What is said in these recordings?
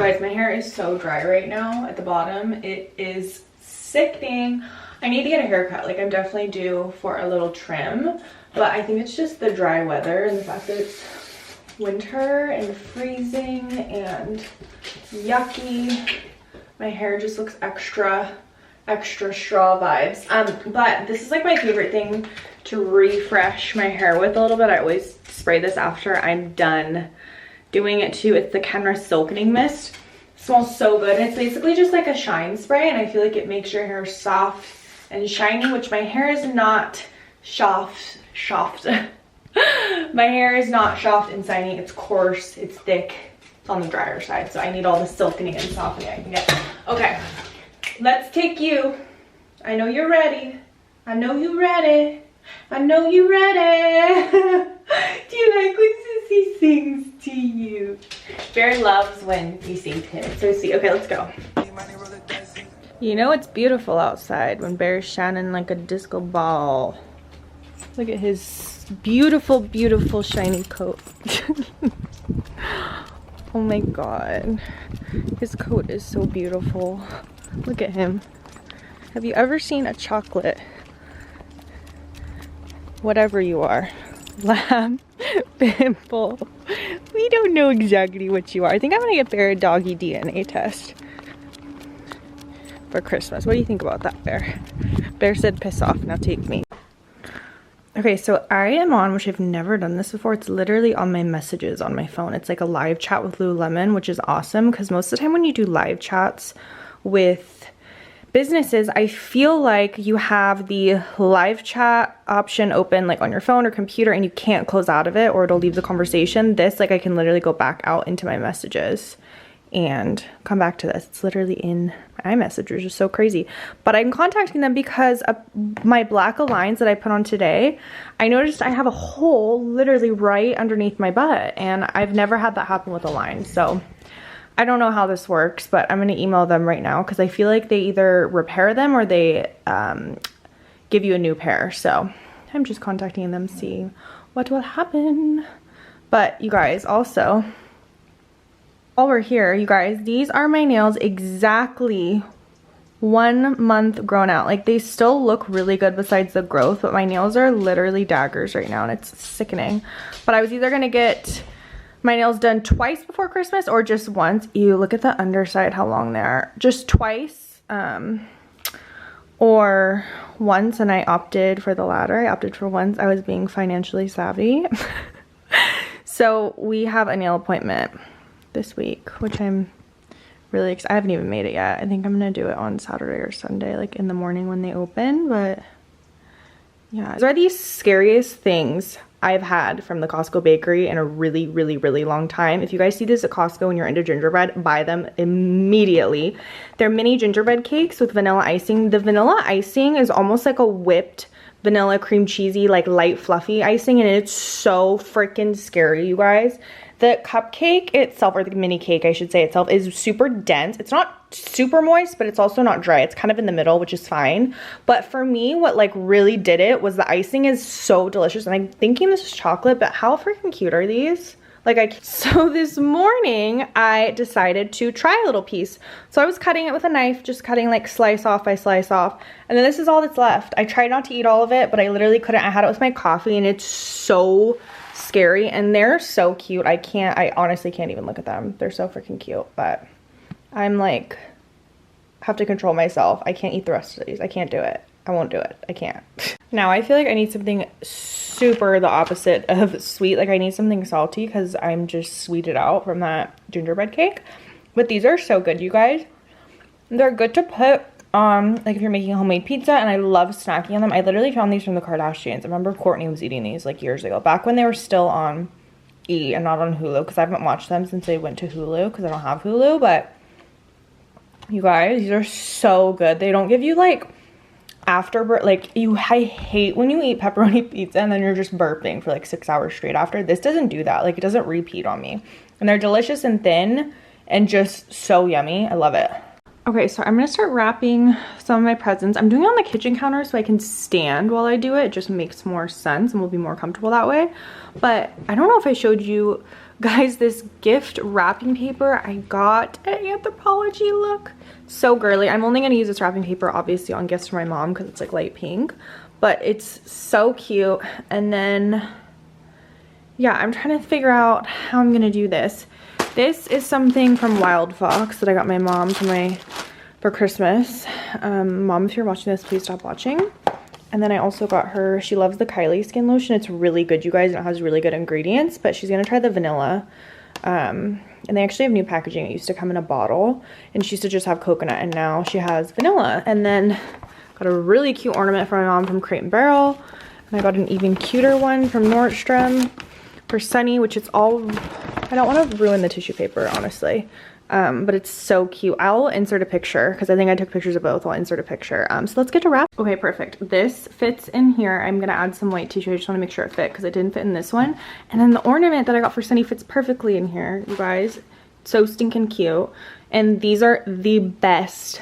guys, my hair is so dry right now at the bottom. It is sickening. I need to get a haircut. Like, I'm definitely due for a little trim, but I think it's just the dry weather and the fact that it's winter and freezing and yucky. My hair just looks extra straw vibes. But this is like my favorite thing to refresh my hair with a little bit. I always spray this after I'm done doing it too. It's the Kenra Silkening Mist. It smells so good. It's basically just like a shine spray, and I feel like it makes your hair soft and shiny, which my hair is not soft. My hair is not soft and shiny. It's coarse, it's thick, it's on the drier side, so I need all the silkening and softening I can get. Okay, let's take you. I know you're ready. I know you're ready. I know you're ready. Do you like when Sissy sings to you? Bear loves when you sing to him. It's so sweet. Okay, let's go. You know it's beautiful outside when Bear's shining like a disco ball. Look at his beautiful, beautiful shiny coat. Oh my god. His coat is so beautiful. Look at him. Have you ever seen a chocolate? Whatever you are. Lamb, pimple. We don't know exactly what you are. I think I'm gonna get Bear a doggy DNA test for Christmas. What do you think about that, Bear? Bear said piss off, now take me. Okay, so I am on, which I've never done this before. It's literally on my messages on my phone. It's like a live chat with Lululemon, which is awesome because most of the time when you do live chats with businesses, I feel like you have the live chat option open like on your phone or computer and you can't close out of it or it'll leave the conversation. This, like, I can literally go back out into my messages and come back to this. It's literally in my iMessage, which is so crazy. But I'm contacting them because of my black Aligns that I put on today. I noticed I have a hole literally right underneath my butt, and I've never had that happen with Aligns. So I don't know how this works, but I'm gonna email them right now because I feel like they either repair them or they give you a new pair. So I'm just contacting them to see what will happen. But you guys, also, while we're here, you guys, these are my nails exactly 1 month grown out. Like, they still look really good besides the growth, but my nails are literally daggers right now and it's sickening. But I was either gonna get my nails done twice before Christmas or just once. Ew, look at the underside, how long they are. Just twice or once, and I opted for the latter. I opted for once. I was being financially savvy. So we have a nail appointment this week, which I'm really excited. I haven't even made it yet. I think I'm gonna do it on Saturday or Sunday, like in the morning when they open. But yeah, these are the scariest things I've had from the Costco bakery in a really, really, really long time. If you guys see this at Costco and you're into gingerbread, buy them immediately. They're mini gingerbread cakes with vanilla icing. The vanilla icing is almost like a whipped vanilla cream cheesy, like light fluffy icing, and it's so freaking scary, you guys. The cupcake itself, or the mini cake I should say itself, is super dense. It's not super moist, but it's also not dry. It's kind of in the middle, which is fine. But for me, what like really did it was the icing is so delicious. And I'm thinking this is chocolate, but how freaking cute are these? Like, so this morning I decided to try a little piece. So I was cutting it with a knife, just cutting like slice off by slice off. And then this is all that's left. I tried not to eat all of it, but I literally couldn't. I had it with my coffee and it's so scary, and they're so cute. I honestly can't even look at them. They're so freaking cute, but I'm like, have to control myself. I can't eat the rest of these. I can't do it. I won't do it. I can't. Now I feel like I need something super the opposite of sweet. Like, I need something salty because I'm just sweeted out from that gingerbread cake. But these are so good, you guys. They're good to put on, like, if you're making homemade pizza, and I love snacking on them. I literally found these from the Kardashians. I remember Courtney was eating these like years ago, back when they were still on E and not on Hulu, because I haven't watched them since they went to Hulu because I don't have Hulu. But you guys, these are so good. They don't give you like afterbirth. Like, I hate when you eat pepperoni pizza and then you're just burping for like 6 hours straight after. This doesn't do that. Like, it doesn't repeat on me, and they're delicious and thin and just so yummy. I love it. Okay, so I'm gonna start wrapping some of my presents. I'm doing it on the kitchen counter so I can stand while I do it. It just makes more sense and we'll be more comfortable that way. But I don't know if I showed you guys this gift wrapping paper I got at Anthropologie. Look, so girly. I'm only gonna use this wrapping paper obviously on gifts for my mom because it's like light pink, but it's so cute. And then, yeah, I'm trying to figure out how I'm gonna do this. This is something from Wild Fox that I got my mom for Christmas. Mom, if you're watching this, please stop watching. And then I also got her, she loves the Kylie skin lotion. It's really good, you guys, and it has really good ingredients, but she's gonna try the vanilla. And they actually have new packaging. It used to come in a bottle, and she used to just have coconut, and now she has vanilla. And then got a really cute ornament for my mom from Crate and Barrel. And I got an even cuter one from Nordstrom for Sunny, which it's all, I don't want to ruin the tissue paper, honestly. But it's so cute. I'll insert a picture because I think I took pictures of both. I'll insert a picture. So let's get to wrap. Okay, perfect. This fits in here. I'm gonna add some white tissue. I just want to make sure it fit because it didn't fit in this one. And then the ornament that I got for Sunny fits perfectly in here, you guys. So stinking cute. And these are the best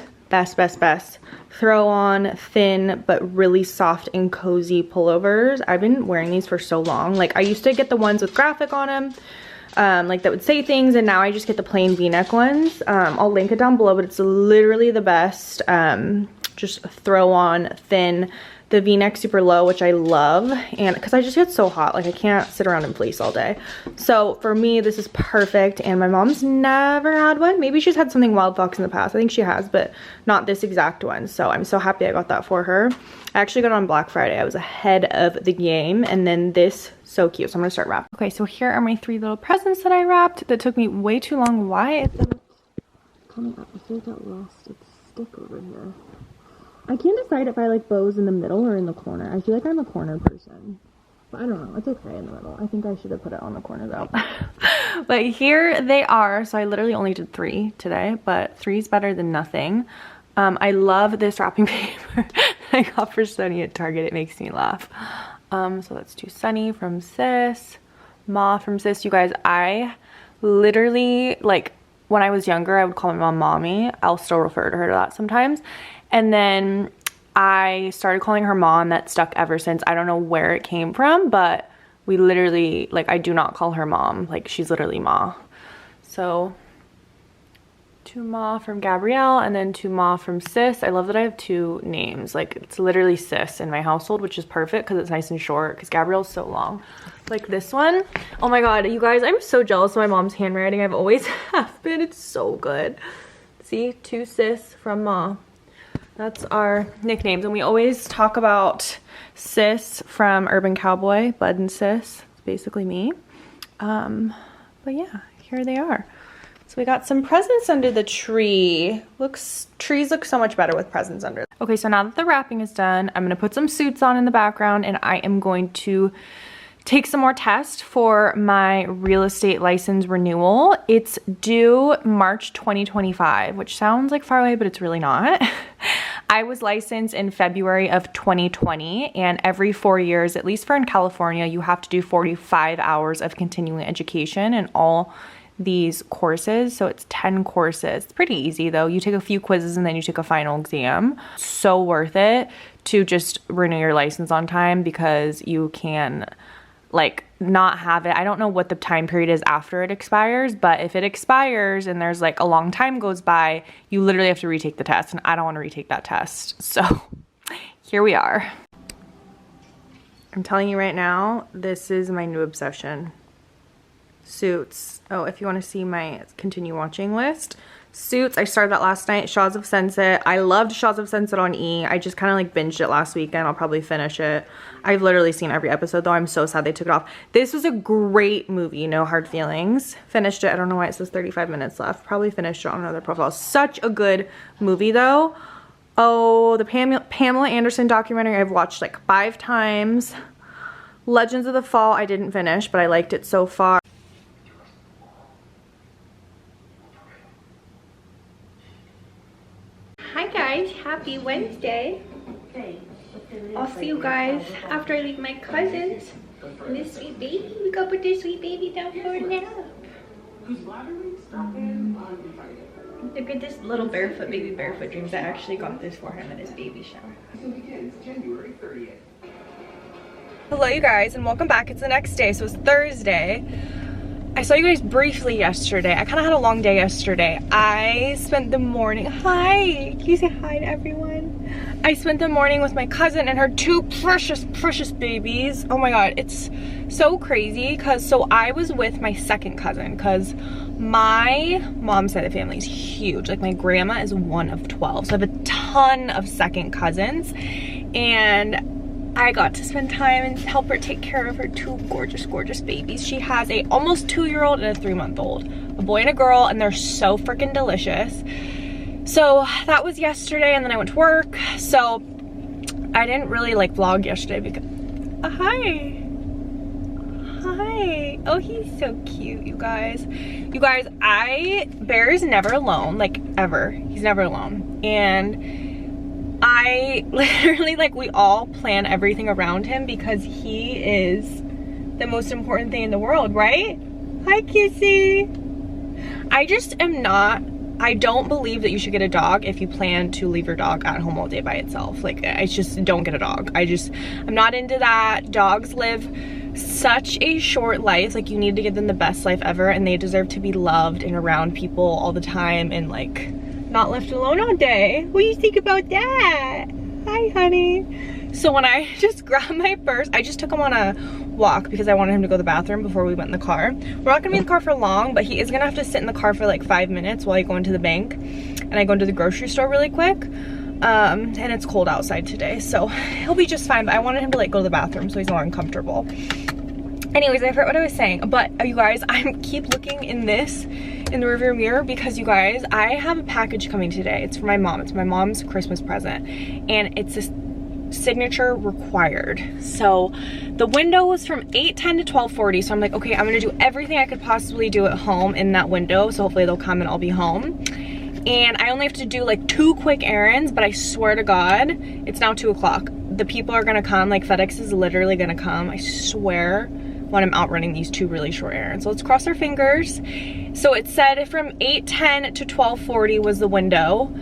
throw on thin but really soft and cozy pullovers. I've been wearing these for so long. Like, I used to get the ones with graphic on them, like that would say things, and now I just get the plain v-neck ones. I'll link it down below, but it's literally the best. Just throw on thin. The v-neck super low, which I love, and because I just get so hot, like I can't sit around in fleece all day. So for me, this is perfect, and my mom's never had one. Maybe she's had something Wild Fox in the past. I think she has, but not this exact one. So I'm so happy I got that for her. I actually got it on Black Friday. I was ahead of the game, and then this, so cute. So I'm gonna start wrapping. Okay, so here are my 3 little presents that I wrapped. That took me way too long. Why is it coming up? I feel like that lost its stick over here. I can't decide if I like bows in the middle or in the corner. I feel like I'm a corner person. But I don't know. It's okay in the middle. I think I should have put it on the corner though. But here they are. So I literally only did 3 today, but 3 is better than nothing. I love this wrapping paper I got for Sunny at Target. It makes me laugh. So let's do Sunny from Sis, Ma from Sis. You guys, I literally, like, when I was younger, I would call my mom Mommy. I'll still refer to her to that sometimes. And then I started calling her Mom. That stuck ever since. I don't know where it came from, but we literally, like, I do not call her Mom. Like, she's literally Ma. So, to Ma from Gabrielle, and then to Ma from Sis. I love that I have 2 names. Like, it's literally Sis in my household, which is perfect because it's nice and short, because Gabrielle's so long. Like this one. Oh my god, you guys, I'm so jealous of my mom's handwriting. I've always have been. It's so good. See, to Sis from Ma. That's our nicknames, and we always talk about Sis from Urban Cowboy, Bud and Sis. It's basically me. But yeah, here they are. So we got some presents under the tree. Trees look so much better with presents under. Okay, so now that the wrapping is done, I'm gonna put some suits on in the background, and I am going to take some more tests for my real estate license renewal. It's due March 2025, which sounds like far away, but it's really not. I was licensed in February of 2020, and every 4 years, at least for in California, you have to do 45 hours of continuing education in all these courses. So it's 10 courses. It's pretty easy though. You take a few quizzes and then you take a final exam. So worth it to just renew your license on time, because you can like not have it. I don't know what the time period is after it expires, but if it expires and there's like a long time goes by, you literally have to retake the test, and I don't want to retake that test. So here we are. I'm telling you right now, this is my new obsession. Suits. Oh, if you want to see my continue watching list, Suits, I started that last night. Shaws of Sunset. I loved Shaws of Sunset on E. I just kind of like binged it last weekend. I'll probably finish it. I've literally seen every episode though. I'm so sad they took it off. This was a great movie. No hard feelings. Finished it. I don't know why it says 35 minutes left. Probably finished it on another profile. Such a good movie though. Oh, the Pamela Anderson documentary I've watched like 5 times. Legends of the Fall I didn't finish, but I liked it so far. Hi guys, happy Wednesday. I'll see you guys after I leave my cousins. And this sweet baby, we go put this sweet baby down for a nap. Look at this little barefoot baby barefoot dreams. I actually got this for him at his baby shower. January 30th. Hello you guys and welcome back. It's the next day, so it's Thursday. I saw you guys briefly yesterday. I kind of had a long day yesterday. I spent the morning, hi, can you say hi to everyone? I spent the morning with my cousin and her two precious babies. Oh my god, it's so crazy because so I was with my second cousin because my mom's side of the family is huge. Like my grandma is one of 12, so I have a ton of second cousins, and I got to spend time and help her take care of her two gorgeous babies. She has a almost 2-year-old and a 3-month-old, a boy and a girl, and they're so freaking delicious. So that was yesterday, and then I went to work. So I didn't really like vlog yesterday because hi. Oh, he's so cute, you guys. Bear is never alone, like ever. He's never alone. And I literally, like, we all plan everything around him because he is the most important thing in the world, right? Hi, Kissy. I don't believe that you should get a dog if you plan to leave your dog at home all day by itself. Like, I just don't get a dog. I'm not into that. Dogs live such a short life. Like, you need to give them the best life ever, and they deserve to be loved and around people all the time and, like, not left alone all day. What do you think about that? Hi, honey. So when I just grabbed my purse, I just took him on a walk because I wanted him to go to the bathroom before we went in the car. We're not gonna be in the car for long, but he is gonna have to sit in the car for like 5 minutes while I go into the bank and I go into the grocery store really quick. And it's cold outside today, so he'll be just fine, but I wanted him to like go to the bathroom so he's more uncomfortable. Anyways, I forgot what I was saying, but you guys, I keep looking in the rearview mirror because you guys, I have a package coming today. It's for my mom. It's my mom's Christmas present, and it's a signature required. So the window was from 8:10 to 12:40, so I'm like, okay, I'm gonna do everything I could possibly do at home in that window, so hopefully they'll come and I'll be home. And I only have to do like 2 quick errands, but I swear to God, it's now 2 o'clock. The people are gonna come, like FedEx is literally gonna come, I swear, when I'm out running these 2 really short errands. So let's cross our fingers. So it said from 8:10 to 12:40 was the window.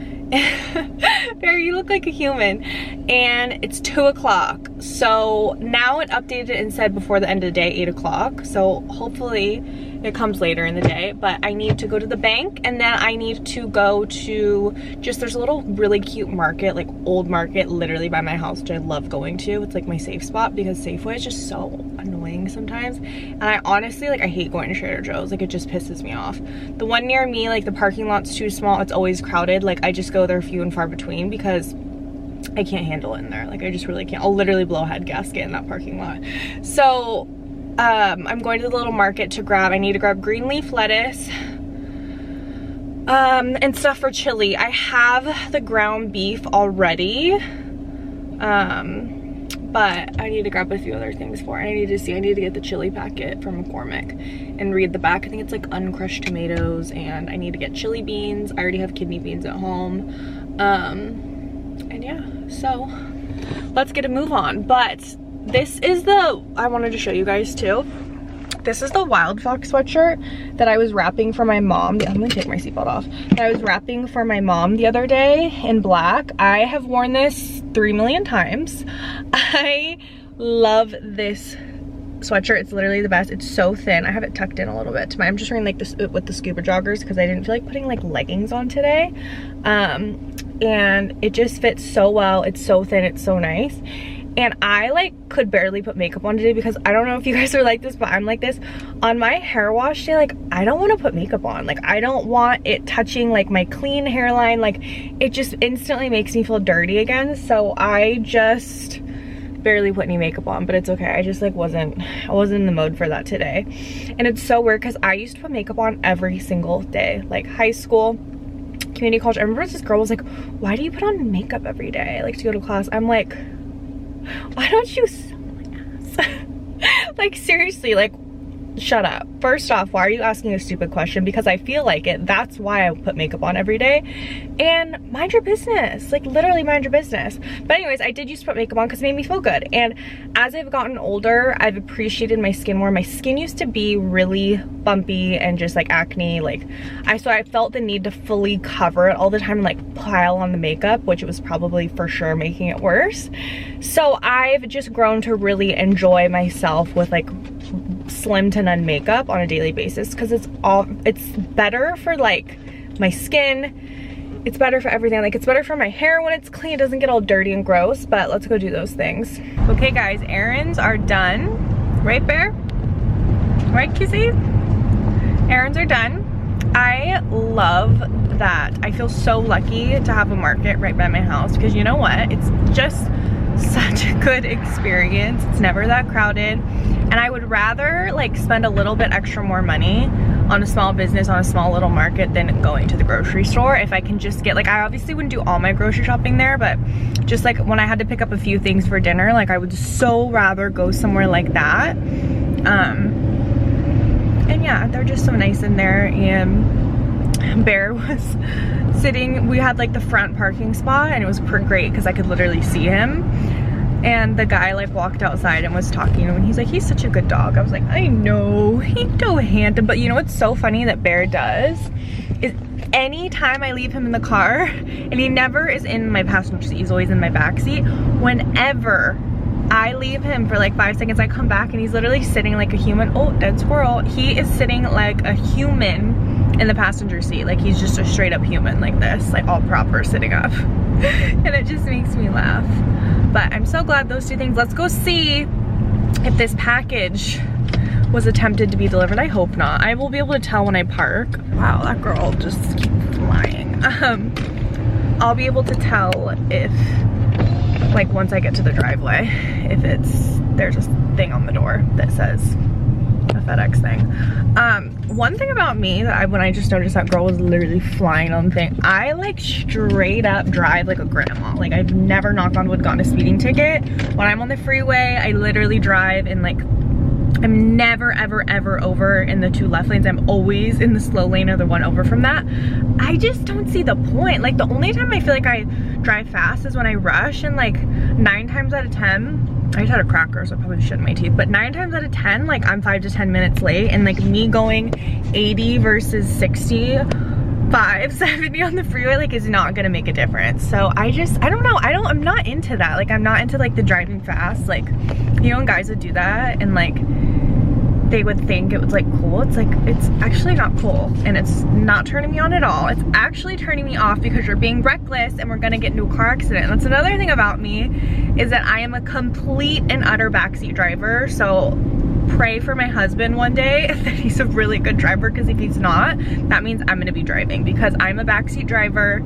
Barry, you look like a human. And it's 2 o'clock. So now it updated and said before the end of the day, 8 o'clock. So hopefully it comes later in the day, but I need to go to the bank, and then I need to go to there's a little really cute market, like old market, literally by my house, which I love going to. It's like my safe spot because Safeway is just so annoying sometimes. And I honestly, like, I hate going to Trader Joe's. Like, it just pisses me off. The one near me, like, the parking lot's too small. It's always crowded. Like, I just go there few and far between because I can't handle it in there. Like, I just really can't. I'll literally blow a head gasket in that parking lot. So I'm going to the little market to I need to grab green leaf lettuce and stuff for chili. I have the ground beef already, but I need to grab a few other things for it. I need to get the chili packet from McCormick and read the back. I think it's like uncrushed tomatoes, and I need to get chili beans. I already have kidney beans at home. And yeah, so let's get a move on. But this is I wanted to show you guys too. This is the Wild Fox sweatshirt that I was wrapping for my mom. I'm gonna take my seatbelt off. That I was wrapping for my mom the other day in black. I have worn this 3 million times. I love this sweatshirt. It's literally the best. It's so thin. I have it tucked in a little bit. I'm just wearing like this with the scuba joggers because I didn't feel like putting like leggings on today. And it just fits so well. It's so thin. It's so nice. And I like could barely put makeup on today because I don't know if you guys are like this, but I'm like this. On my hair wash day, like, I don't want to put makeup on. Like, I don't want it touching like my clean hairline. Like, it just instantly makes me feel dirty again. So I just barely put any makeup on, but it's okay. I just like wasn't in the mode for that today. And it's so weird because I used to put makeup on every single day, like high school, community college. I remember this girl was like, why do you put on makeup every day, like, to go to class? I'm like, why don't you suck my ass? Like, seriously, like, shut up. First off, why are you asking a stupid question? Because I feel like it. That's why I put makeup on every day. And mind your business. Like, literally mind your business. But anyways, I did used to put makeup on because it made me feel good. And as I've gotten older, I've appreciated my skin more. My skin used to be really bumpy and just like acne. Like, so I felt the need to fully cover it all the time and like pile on the makeup, which was probably for sure making it worse. So I've just grown to really enjoy myself with like slim to none makeup on a daily basis, because it's better for like my skin, it's better for everything. Like, it's better for my hair when it's clean, it doesn't get all dirty and gross. But let's go do those things. Okay guys, errands are done. Right, Bear? Right, Kizzy? Errands are done. I love that. I feel so lucky to have a market right by my house, because you know what, it's just such a good experience. It's never that crowded, and I would rather like spend a little bit extra more money on a small business, on a small little market, than going to the grocery store. If I can just get, like, I obviously wouldn't do all my grocery shopping there, but just like when I had to pick up a few things for dinner, like I would so rather go somewhere like that. And yeah, they're just so nice in there. And Bear was sitting, we had like the front parking spot, and it was great because I could literally see him. And the guy like walked outside and was talking to him, and he's like, he's such a good dog. I was like, I know, he's so handsome. But you know what's so funny that Bear does is anytime I leave him in the car, and he never is in my passenger seat, he's always in my back seat. Whenever I leave him for like 5 seconds, I come back and he's literally sitting like a human. Oh, dead squirrel. He is sitting like a human in the passenger seat. Like, he's just a straight up human like this, like all proper sitting up. And it just makes me laugh. But I'm so glad those two things. Let's go see if this package was attempted to be delivered. I hope not. I will be able to tell when I park. Wow, that girl just keeps flying. I'll be able to tell if, like, once I get to the driveway, if there's a thing on the door that says a FedEx thing. One thing about me that when I just noticed that girl was literally flying on the thing, I like straight up drive like a grandma. Like, I've never, knock on wood, gotten a speeding ticket. When I'm on the freeway, I literally drive in like, I'm never ever ever over in the 2 left lanes. I'm always in the slow lane or the one over from that. I just don't see the point. Like, the only time I feel like I drive fast is when I rush, and like 9 times out of 10, I just had a cracker, so I probably shouldn't my teeth, but 9 times out of 10, like, I'm 5 to 10 minutes late, and like me going 80 versus 65, 70 on the freeway, like, is not gonna make a difference. So I don't know, I'm not into that. Like, I'm not into like the driving fast. Like, you know, when guys would do that and like they would think it was like cool. It's like, it's actually not cool, and it's not turning me on at all. It's actually turning me off because you're being reckless and we're gonna get into a car accident. And that's another thing about me, is that I am a complete and utter backseat driver. So pray for my husband one day that he's a really good driver, because if he's not, that means I'm gonna be driving, because I'm a backseat driver.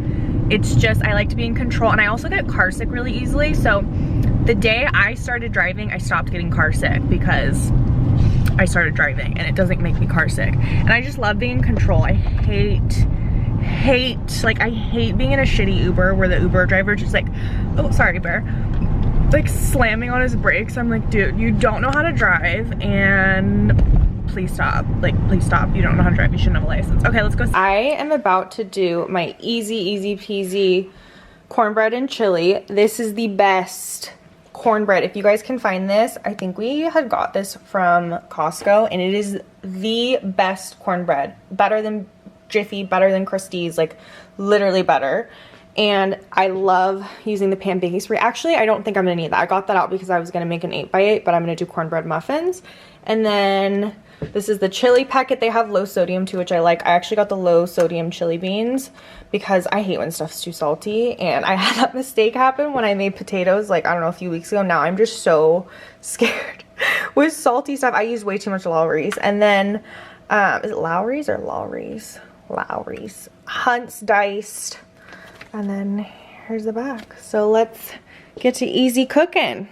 It's just, I like to be in control, and I also get car sick really easily. So the day I started driving, I stopped getting car sick because I started driving, and it doesn't make me car sick. And I just love being in control. I hate, like, I hate being in a shitty Uber where the Uber driver just like, oh, sorry, Bear, like slamming on his brakes. I'm like, dude, you don't know how to drive, and please stop. Like, please stop. You don't know how to drive. You shouldn't have a license. Okay, let's go. I am about to do my easy peasy cornbread and chili. This is the best cornbread. If you guys can find this, I think we had got this from Costco, and it is the best cornbread. Better than Jiffy, better than Christie's, like literally better. And I love using the pan baking spray. Actually, I don't think I'm gonna need that. I got that out because I was gonna make an 8x8, but I'm gonna do cornbread muffins. And then this is the chili packet. They have low sodium too, which I like. I actually got the low sodium chili beans because I hate when stuff's too salty. And I had that mistake happen when I made potatoes, like, I don't know, a few weeks ago. Now I'm just so scared with salty stuff. I use way too much Lowry's. And then, is it Lowry's or Lowry's? Lowry's. Hunt's diced. And then here's the back. So let's get to easy cooking.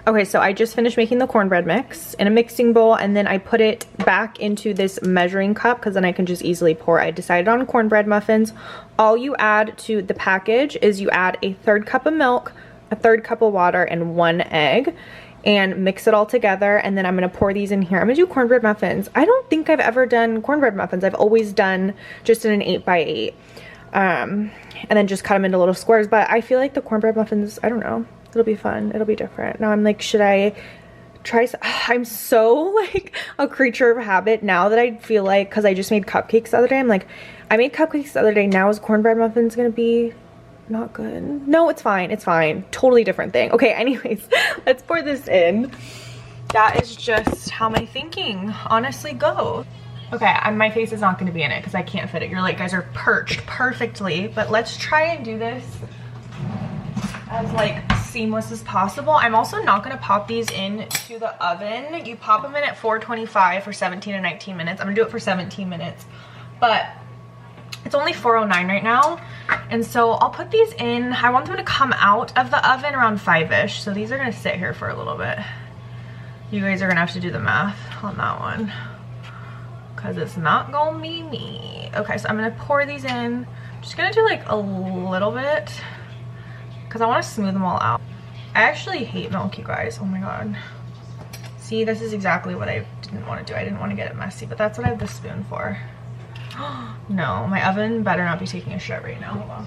Okay, so I just finished making the cornbread mix in a mixing bowl, and then I put it back into this measuring cup because then I can just easily pour. I decided on cornbread muffins. All you add to the package is you add a 1/3 cup of milk, a 1/3 cup of water, and 1 egg. and mix it all together. And then I'm gonna pour these in here. I'm gonna do cornbread muffins. I don't think I've ever done cornbread muffins. I've always done just in an 8x8. And then just cut them into little squares. But I feel like the cornbread muffins, I don't know, it'll be fun. It'll be different. Now I'm like, should I try? I'm so like a creature of habit now that I feel like, because I just made cupcakes the other day, I'm like, I made cupcakes the other day, now is cornbread muffins gonna be not good? No, it's fine. It's fine. Totally different thing. Okay, anyways, let's pour this in. That is just how my thinking honestly goes. Okay, my face is not going to be in it because I can't fit it. Your like guys are perched perfectly, but let's try and do this as like seamless as possible. I'm also not going to pop these into the oven. You pop them in at 425 for 17 to 19 minutes. I'm going to do it for 17 minutes, but it's only 4:09 right now, and so I'll put these in. I want them to come out of the oven around 5-ish, so these are going to sit here for a little bit. You guys are going to have to do the math on that one because it's not going to be me. Okay, so I'm going to pour these in. I'm just going to do like a little bit because I want to smooth them all out. I actually hate milk, you guys. Oh my god. See, this is exactly what I didn't want to do. I didn't want to get it messy, but that's what I have the spoon for. No, my oven better not be taking a shit right now. Hold on.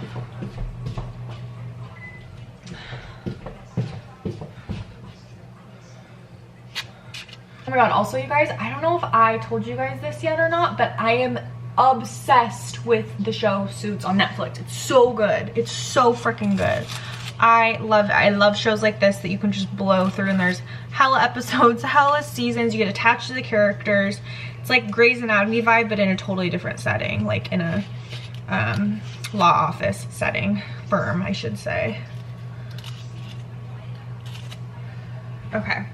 Oh my god, also you guys, I don't know if I told you guys this yet or not, but I am obsessed with the show Suits on Netflix. It's so good. It's so freaking good. I love it. I love shows like this that you can just blow through, and there's hella episodes, hella seasons. You get attached to the characters. It's like Grey's Anatomy vibe, but in a totally different setting, like in a law office setting, firm, I should say. Okay.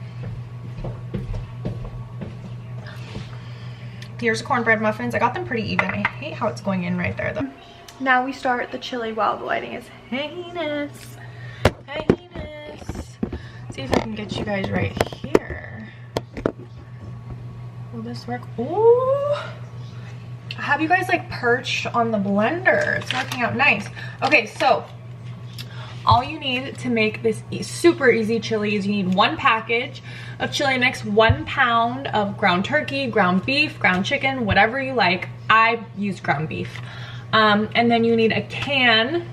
Here's cornbread muffins. I got them pretty even. I hate how it's going in right there though. Now we start the chili while the lighting is heinous. Heinous. See if I can get you guys right here. Will this work? Ooh. I have you guys like perched on the blender. It's working out nice. Okay, so all you need to make this super easy chili is you need 1 package of chili mix, 1 pound of ground turkey, ground beef, ground chicken, whatever you like. I use ground beef. And then you need a can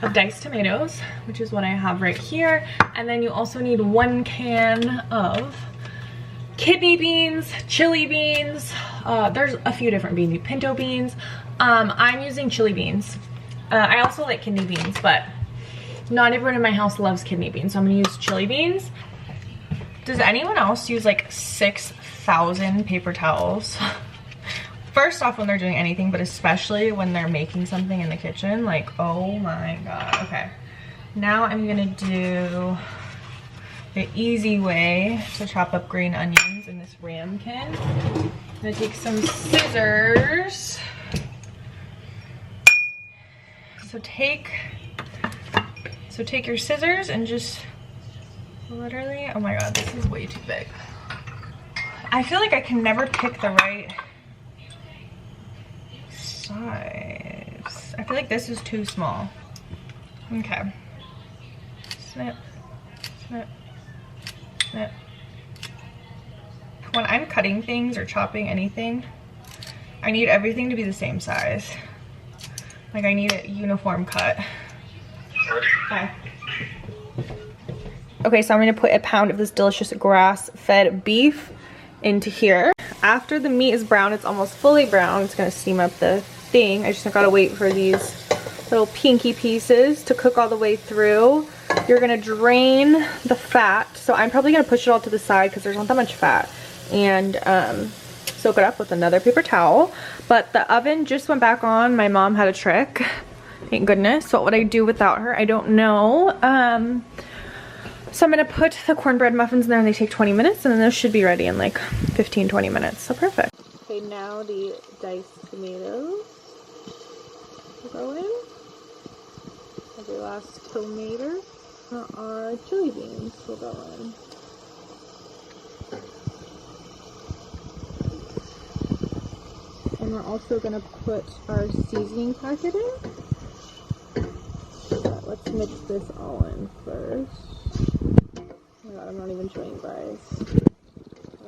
of diced tomatoes, which is what I have right here. And then you also need 1 can of kidney beans, chili beans. There's a few different beans, pinto beans. I'm using chili beans. I also like kidney beans, but not everyone in my house loves kidney beans, so I'm gonna use chili beans. Does anyone else use like 6,000 paper towels? First off, when they're doing anything, but especially when they're making something in the kitchen, like, oh my god. Okay, now I'm gonna do the easy way to chop up green onions in this ramekin. I'm gonna take some scissors. So take your scissors and just literally, oh my god, this is way too big. I feel like I can never pick the right size. I feel like this is too small. Okay. Snip, snip, snip. When I'm cutting things or chopping anything, I need everything to be the same size. Like I need a uniform cut. Okay. Okay, so I'm gonna put a pound of this delicious grass-fed beef into here. After the meat is brown, it's almost fully brown. It's gonna steam up the thing. I just gotta wait for these little pinky pieces to cook all the way through. You're gonna drain the fat. So I'm probably gonna push it all to the side because there's not that much fat. And soak it up with another paper towel. But the oven just went back on. My mom had a trick. Thank goodness. What would I do without her? I don't know. So I'm gonna put the cornbread muffins in there and they take 20 minutes, and then those should be ready in like 15-20 minutes. So perfect. Okay, now the diced tomatoes will go in. Every last tomato. Our chili beans will go in. And we're also gonna put our seasoning packet in. Let's mix this all in first. god, I'm not even showing you guys.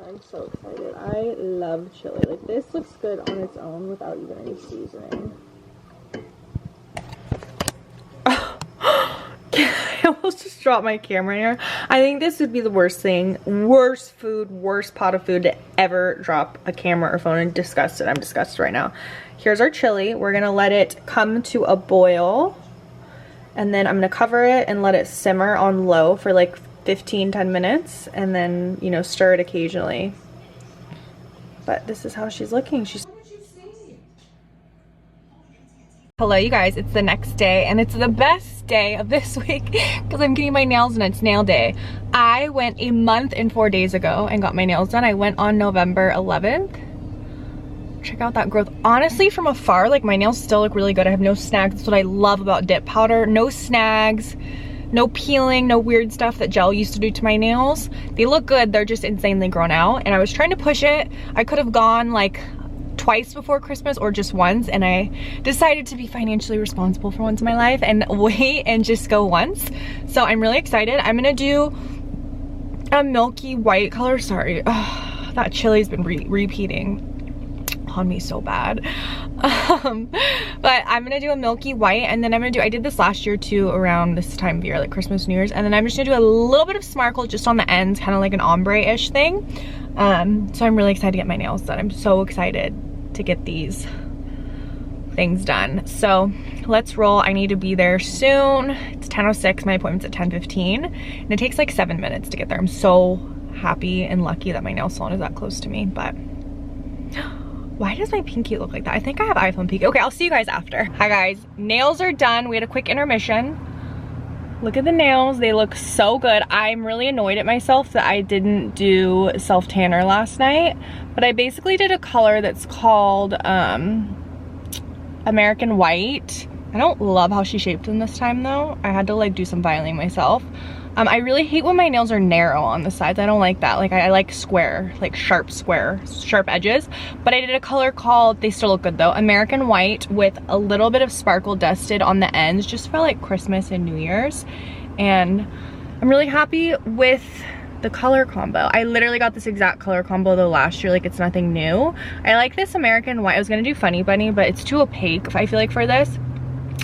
I'm so excited. I love chili. Like, this looks good on its own without even any seasoning. I almost just dropped my camera here. I think this would be the worst thing, worst food, worst pot of food to ever drop a camera or phone. I'm disgusted. I'm disgusted right now. Here's our chili. We're gonna let it come to a boil, and then I'm gonna cover it and let it simmer on low for like 10 minutes, and then, you know, stir it occasionally. But this is how she's looking. She's Hello you guys, it's the next day and it's the best day of this week because I'm getting my nails done. It's nail day. I went a month and 4 days ago and got my nails done. I went on November 11th. Check out that growth. Honestly, from afar, like, my nails still look really good. I have no snags. That's what I love about dip powder. No snags, no peeling, no weird stuff that gel used to do to my nails. They look good, they're just insanely grown out. And I was trying to push it. I could have gone like twice before Christmas or just once, and I decided to be financially responsible for once in my life and wait and just go once. So I'm really excited. I'm gonna do a milky white color. Sorry, that chili's been repeating on me so bad. But I'm gonna do a milky white, and then I'm gonna do, I did this last year too around this time of year, like Christmas, New Year's, and then I'm just gonna do a little bit of sparkle just on the ends, kind of like an ombre-ish thing. So I'm really excited to get my nails done. I'm so excited to get these things done. So let's roll. I need to be there soon. It's 10:06, my appointment's at 10:15, and it takes like 7 minutes to get there. I'm so happy and lucky that my nail salon is that close to me. But why does my pinky look like that? I think I have iPhone pinky. Okay, I'll see you guys after. Hi guys, nails are done. We had a quick intermission. Look at the nails, they look so good. I'm really annoyed at myself that I didn't do self tanner last night, but I basically did a color that's called American White. I don't love how she shaped them this time though. I had to like do some filing myself. I really hate when my nails are narrow on the sides. I don't like that. Like, I like square, like sharp edges. But I did a color called, they still look good though, American White, with a little bit of sparkle dusted on the ends just for like Christmas and New Year's. And I'm really happy with the color combo. I literally got this exact color combo though last year, like it's nothing new. I like this American White. I was gonna do Funny Bunny, but it's too opaque, I feel like, for this.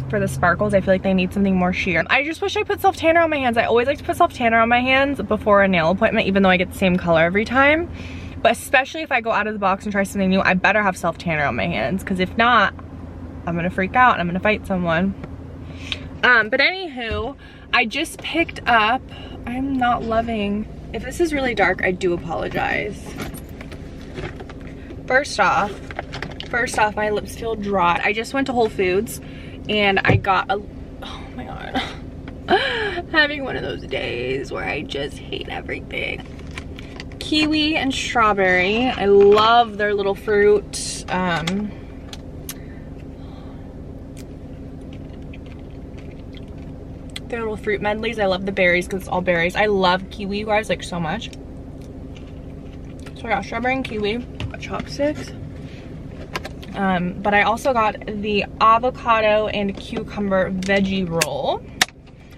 For the sparkles, I feel like they need something more sheer. I just wish I put self tanner on my hands. I always like to put self tanner on my hands before a nail appointment, even though I get the same color every time. But especially if I go out of the box and try something new, I better have self tanner on my hands, because if not, I'm gonna freak out and I'm gonna fight someone. But anywho, I just picked up, I'm not loving, if this is really dark, I do apologize. First off, my lips feel dry. I just went to Whole Foods and I got a, oh my god, having one of those days where I just hate everything. Kiwi and strawberry. I love their little fruit. Their little fruit medleys. I love the berries because it's all berries. I love kiwi, you guys, like so much. So I got strawberry and kiwi. Got chopsticks. But I also got the avocado and cucumber veggie roll.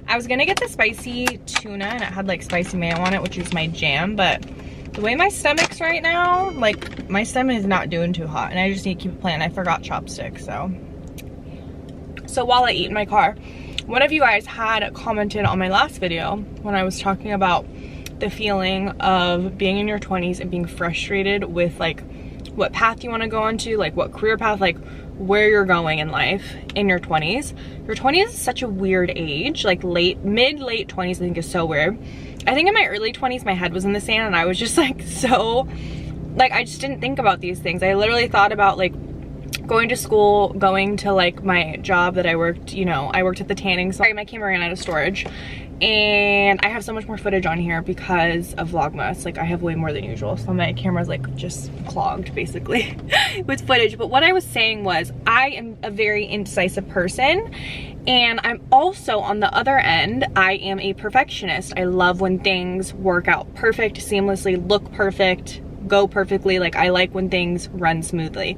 I was gonna get the spicy tuna and it had like spicy mayo on it, which is my jam, but the way my stomach's right now, like my stomach is not doing too hot and I just need to keep it planned. I forgot chopsticks, so while I eat in my car, one of you guys had commented on my last video when I was talking about the feeling of being in your 20s and being frustrated with like what path you want to go onto, like what career path, like where you're going in life in your 20s. Your 20s is such a weird age, like mid-late 20s I think is so weird. I think in my early 20s my head was in the sand and I was just like so, like I just didn't think about these things. I literally thought about like going to school, going to like my job that I worked, you know, I worked at the tanning. Sorry, my camera ran out of storage. And I have so much more footage on here because of Vlogmas. Like I have way more than usual. So my camera's like just clogged basically with footage. But what I was saying was I am a very indecisive person. And I'm also on the other end, I am a perfectionist. I love when things work out perfect, seamlessly, look perfect, go perfectly. Like I like when things run smoothly.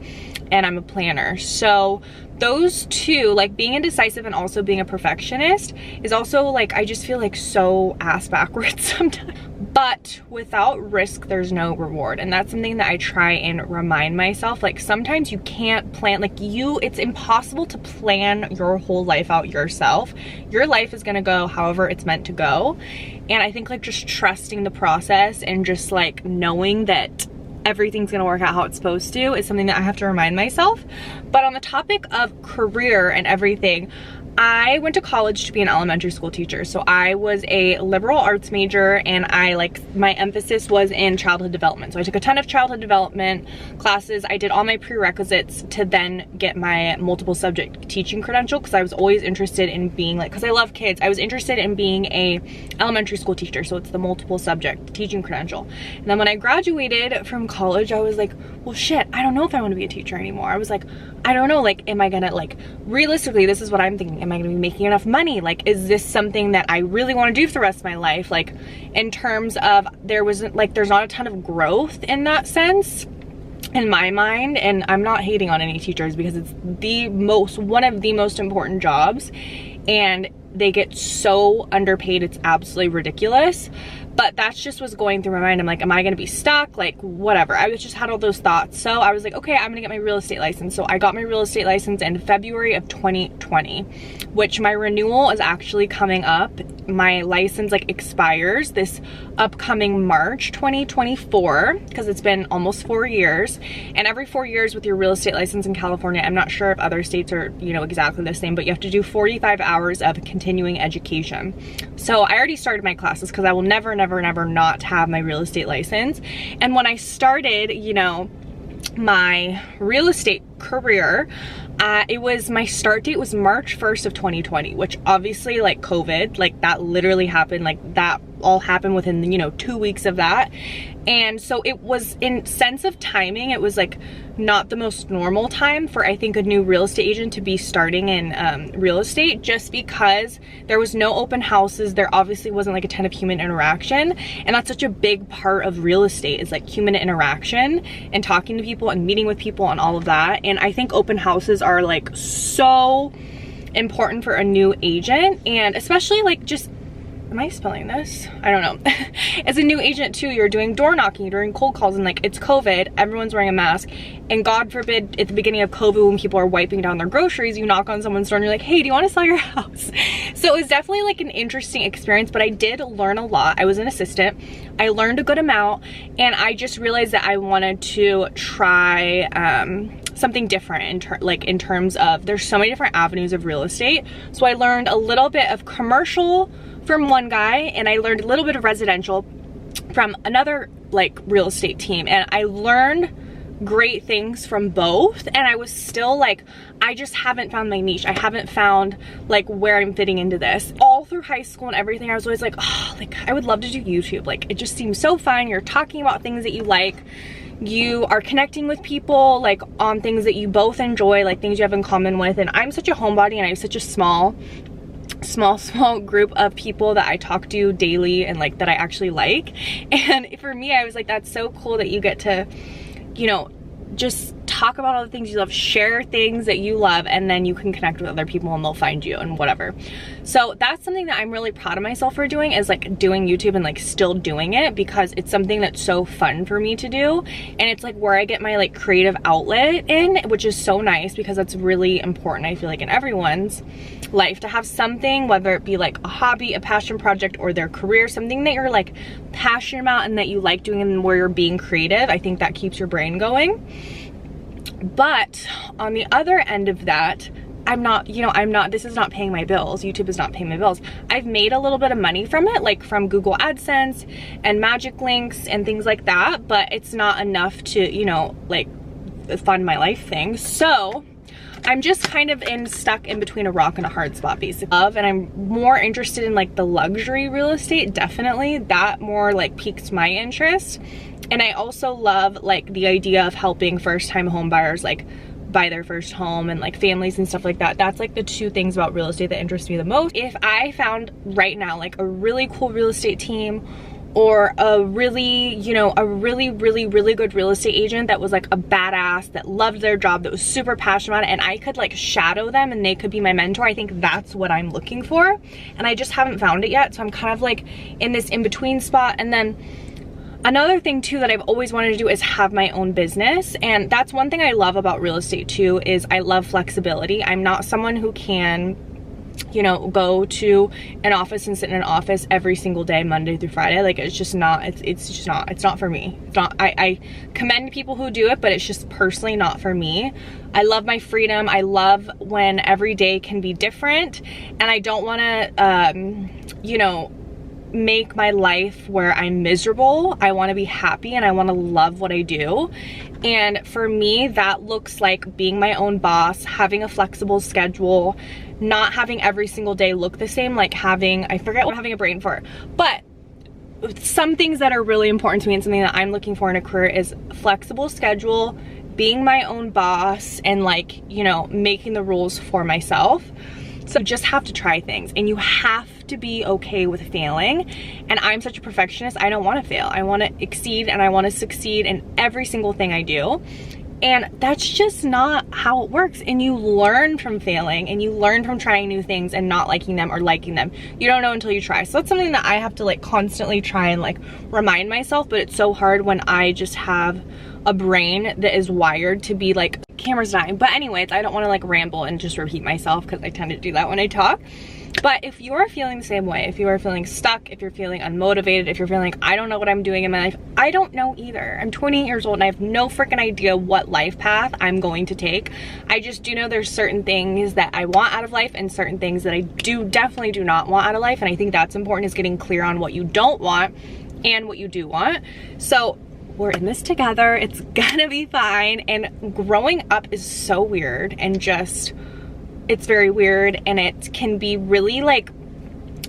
And I'm a planner. So those two, like being indecisive and also being a perfectionist, is also like, I just feel like so ass backwards sometimes. But without risk, there's no reward. And that's something that I try and remind myself. Like sometimes you can't plan, like it's impossible to plan your whole life out yourself. Your life is gonna go however it's meant to go. And I think like just trusting the process and just like knowing that everything's gonna work out how it's supposed to is something that I have to remind myself. But on the topic of career and everything, I went to college to be an elementary school teacher. So I was a liberal arts major, and my emphasis was in childhood development. So I took a ton of childhood development classes. I did all my prerequisites to then get my multiple subject teaching credential, because I was always interested in being because I love kids, I was interested in being a elementary school teacher. So it's the multiple subject teaching credential. And then when I graduated from college, I was like, well shit, I don't know if I want to be a teacher anymore. I was like, I don't know, like, am I gonna, like, realistically, this is what I'm thinking, am I gonna be making enough money? Like, is this something that I really want to do for the rest of my life? Like, in terms of, there's not a ton of growth in that sense in my mind. And I'm not hating on any teachers, because it's one of the most important jobs, and they get so underpaid, it's absolutely ridiculous. But that's just what's going through my mind. I'm like, am I gonna be stuck? Like, whatever. I just had all those thoughts. So I was like, okay, I'm gonna get my real estate license. So I got my real estate license in February of 2020, which my renewal is actually coming up. My license expires this upcoming March 2024, because it's been almost 4 years. And every 4 years with your real estate license in California, I'm not sure if other states are, exactly the same, but you have to do 45 hours of continuing education. So I already started my classes, because I will never not have my real estate license. And when I started, my real estate career, my start date was March 1st of 2020, which obviously, like, COVID, like, that literally happened, like, that all happened within, 2 weeks of that. And so it was, in sense of timing, it was like not the most normal time for, I think, a new real estate agent to be starting in real estate, just because there was no open houses. There obviously wasn't like a ton of human interaction, and that's such a big part of real estate, is like human interaction and talking to people and meeting with people and all of that. And I think open houses are like so important for a new agent, and especially like just, am I spelling this? I don't know. As a new agent too, you're doing door knocking, you're doing cold calls, and like, it's COVID, everyone's wearing a mask, and God forbid at the beginning of COVID, when people are wiping down their groceries, you knock on someone's door and you're like, hey, do you want to sell your house? So it was definitely like an interesting experience, but I did learn a lot. I was an assistant, I learned a good amount, and I just realized that I wanted to try something different in terms of, there's so many different avenues of real estate. So I learned a little bit of commercial from one guy, and I learned a little bit of residential from another like real estate team, and I learned great things from both. And I was still like, I just haven't found my niche. I haven't found like where I'm fitting into this. All through high school and everything, I was always like, oh, like, I would love to do YouTube. Like, it just seems so fun. You're talking about things that you like, you are connecting with people like on things that you both enjoy, like things you have in common with. And I'm such a homebody, and I have such a small group of people that I talk to daily, and like that I actually like. And for me, I was like, that's so cool that you get to, just talk about all the things you love, share things that you love, and then you can connect with other people and they'll find you and whatever. So that's something that I'm really proud of myself for doing, is like doing YouTube and like still doing it, because it's something that's so fun for me to do. And it's like where I get my like creative outlet in, which is so nice, because that's really important, I feel like, in everyone's life, to have something, whether it be like a hobby, a passion project, or their career, something that you're like passionate about and that you like doing, and where you're being creative. I think that keeps your brain going. But on the other end of that, this is not paying my bills. YouTube is not paying my bills. I've made a little bit of money from it, like from Google AdSense and magic links and things like that, but it's not enough to, like, fund my life thing. So I'm just kind of stuck in between a rock and a hard spot, basically. And I'm more interested in like the luxury real estate, definitely. That more like piques my interest. And I also love like the idea of helping first-time home buyers like buy their first home, and like families and stuff like that. That's like the two things about real estate that interest me the most. If I found right now like a really cool real estate team, or a really, you know, a really good real estate agent that was like a badass, that loved their job, that was super passionate about it, and I could like shadow them and they could be my mentor. I think that's what I'm looking for, and I just haven't found it yet. So I'm kind of like in this in-between spot. And then another thing too that I've always wanted to do is have my own business. And that's one thing I love about real estate too, is I love flexibility. I'm not someone who can, you know, go to an office and sit in an office every single day, Monday through Friday. Like, it's just not, it's not for me. It's not, I commend people who do it, but it's just personally not for me. I love my freedom. I love when every day can be different, and I don't want to, you know, make my life where I'm miserable. I want to be happy and I want to love what I do. And for me, that looks like being my own boss, having a flexible schedule, not having every single day look the same, like having, I forget what I'm having a brain for, but some things that are really important to me and something that I'm looking for in a career is flexible schedule, being my own boss, and like, you know, making the rules for myself. So you just have to try things, and you have to be okay with failing. And I'm such a perfectionist, I don't want to fail. I want to exceed and I want to succeed in every single thing I do. And that's just not how it works. And you learn from failing, and you learn from trying new things and not liking them or liking them. You don't know until you try. So that's something that I have to like constantly try and like remind myself, but it's so hard when I just have a brain that is wired to be like, camera's dying. But anyways, I don't want to like ramble and just repeat myself, because I tend to do that when I talk. But if you're feeling the same way, if you are feeling stuck, if you're feeling unmotivated, if you're feeling like, I don't know what I'm doing in my life, I don't know either. I'm 28 years old and I have no freaking idea what life path I'm going to take. I just do know there's certain things that I want out of life and certain things that I definitely do not want out of life. And I think that's important, is getting clear on what you don't want and what you do want. So we're in this together. It's gonna be fine. And growing up is so weird, and just, it's very weird, and it can be really like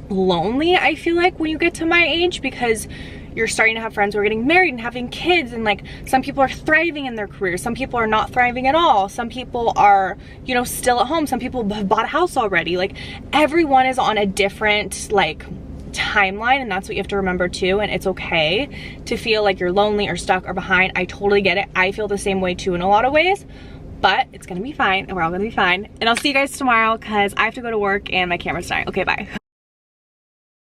lonely, I feel like, when you get to my age, because you're starting to have friends who are getting married and having kids, and like some people are thriving in their careers, some people are not thriving at all, some people are, you know, still at home, some people have bought a house already. Like, everyone is on a different like timeline, and that's what you have to remember too. And it's okay to feel like you're lonely or stuck or behind. I totally get it. I feel the same way too in a lot of ways, but it's gonna be fine, and we're all gonna be fine. And I'll see you guys tomorrow, because I have to go to work and my camera's dying. Okay, bye.